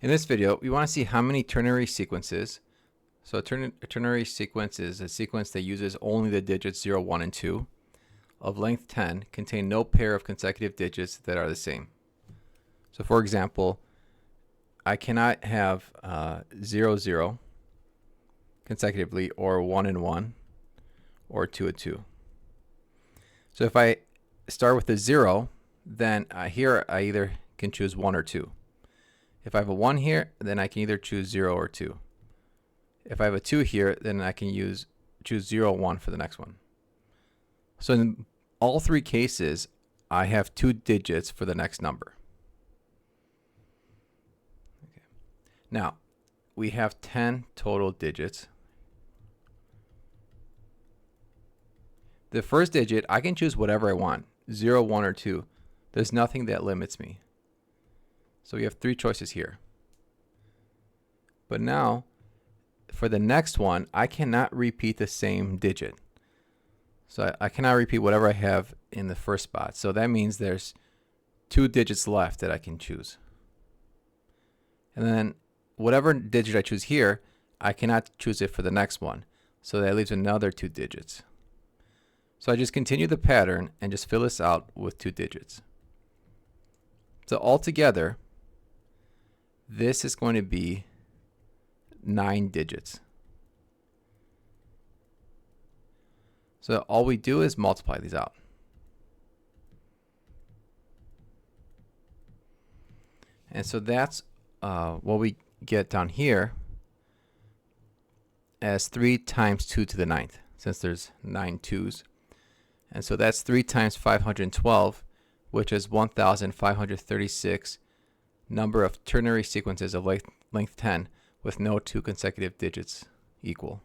In this video, we want to see how many ternary sequences. So a ternary sequence is a sequence that uses only the digits 0, 1, and 2 of length 10 contain no pair of consecutive digits that are the same. So for example, I cannot have 0, 0 consecutively, or 1 and 1, or 2 and 2. So if I start with a 0, then here I either can choose 1 or 2. If I have a 1 here, then I can either choose 0 or 2. If I have a 2 here, then I can choose 0 or 1 for the next one. So in all three cases, I have 2 digits for the next number. Okay. Now, we have 10 total digits. The first digit, I can choose whatever I want, 0, 1, or 2. There's nothing that limits me. So we have 3 choices here. But now, for the next one, I cannot repeat the same digit. So I cannot repeat whatever I have in the first spot. So that means there's 2 digits left that I can choose. And then whatever digit I choose here, I cannot choose it for the next one. So that leaves another 2 digits. So I just continue the pattern and just fill this out with 2 digits. So altogether, this is going to be 9 digits. So all we do is multiply these out. And so that's what we get down here as 3 times 2 to the 9th, since there's 9 2's. And so that's 3 times 512, which is 1,536 number of ternary sequences of length 10 with no 2 consecutive digits equal.